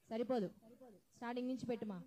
సరిపోదు, స్టార్టింగ్ నుంచి పెట్టుమా.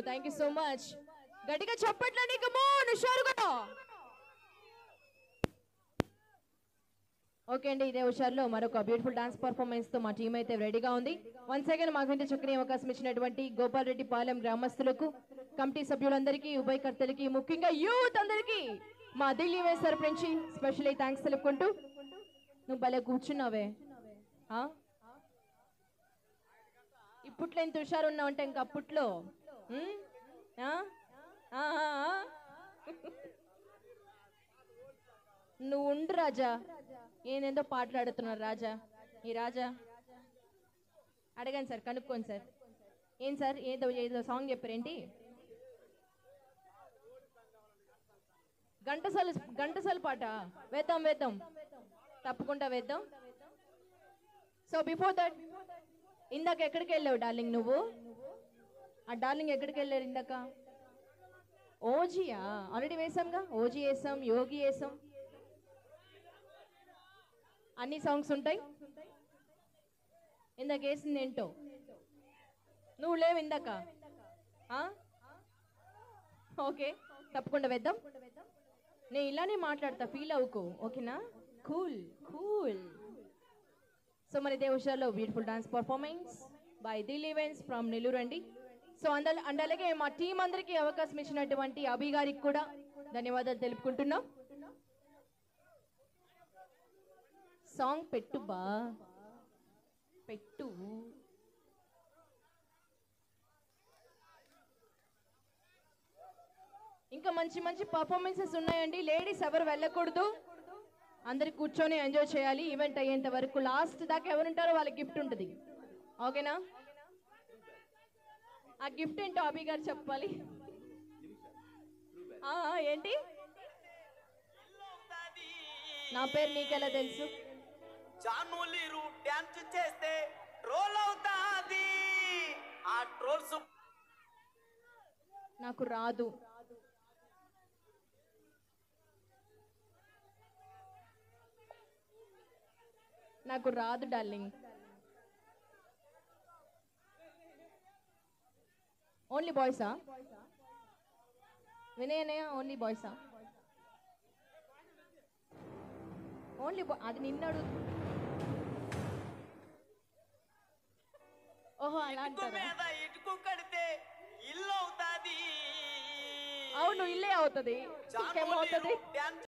Thank you so much. గట్టిగా చప్పట్లండి, కమోన్ హుషారుగా. ఓకే అండి, ఇదే హుషారులో మరొక బ్యూటిఫుల్ డాన్స్ పర్ఫార్మెన్స్ తో మా టీం అయితే రెడీగా ఉంది. వన్స్ అగైన్ మాకు ఇంత చక్కని అవకాశం ఇచ్చినటువంటి గోపాల్ రెడ్డి పాలెం గ్రామస్తులకు, కమిటీ సభ్యులందరికీ, ఉభయకర్తలకి, ముఖ్యంగా యూత్ అందరికీ మా ఢిల్లీ వేస్ తరపు నుంచి స్పెషల్లీ థ్యాంక్స్ తెలుపుకుంటూ. నువ్వు భలే కూర్చున్నావే, ఇప్పట్లో ఎంత హుషారు ఉన్నావు అంటే ఇంకా అప్పట్లో నువ్వు ఉండు రాజా, ఏనేందో పాటలాడుతున్నారు రాజా. ఈ రాజా అడగండి సార్, కనుక్కోండి సార్. ఏం సార్, ఏదో ఏదో సాంగ్ చెప్పారేంటి? ఘంటసాల పాట వేద్దాం వేద్దాం, తప్పకుండా వేద్దాం. సో బిఫోర్ దట్, ఇందాక ఎక్కడికి వెళ్ళావు డార్లింగ్ నువ్వు? ఆ డార్లింగ్ ఎక్కడికి వెళ్ళారు ఇందాక? ఓజీయా? ఆల్రెడీ వేసాంగా, ఓజీ వేసాం, యోగి వేసాం, అన్ని సాంగ్స్ ఉంటాయి. ఇందాక వేసింది ఏంటో? నువ్వు లేవు ఇందాక. ఓకే, తప్పకుండా వేద్దాం. నేను ఇలానే మాట్లాడతా, ఫీల్ అవ్వకు, ఓకేనా? Cool cool. సో మరి ఇదే విషయాల్లో beautiful dance performance by Dil events from Nellore అండి. సో అలాగే మా టీం అందరికీ అవకాశం ఇచ్చినటువంటి అభి గారికి కూడా ధన్యవాదాలు తెలుపుకుంటున్నాం. సాంగ్ పెట్టు బా, పెట్టు. ఇంకా మంచి మంచి పర్ఫార్మెన్సెస్ ఉన్నాయండి. లేడీస్ ఎవరు వెళ్ళకూడదు, అందరు కూర్చొని ఎంజాయ్ చేయాలి. ఈవెంట్ అయ్యేంత వరకు లాస్ట్ దాకా ఎవరుంటారో వాళ్ళకి గిఫ్ట్ ఉంటుంది, ఓకేనా? ఆ గిఫ్ట్ ఏంటో అభి గారు చెప్పాలి. ఏంటి? నా పేరు నీకెలా తెలుసు? చేస్తే ట్రోల్ అవుతాది, ఆ ట్రోల్స్ నాకు రాదు. నాకు రాదు డార్లింగ్. ఓన్లీ బాయ్సా వినయనయ్య? ఓన్లీ బాయ్సా? ఓన్లీ అది నిన్నడు. ఓహో, అలా అంటారా? అవును, ఇల్లే అవుతుంది, ఇంకేమవుతుంది?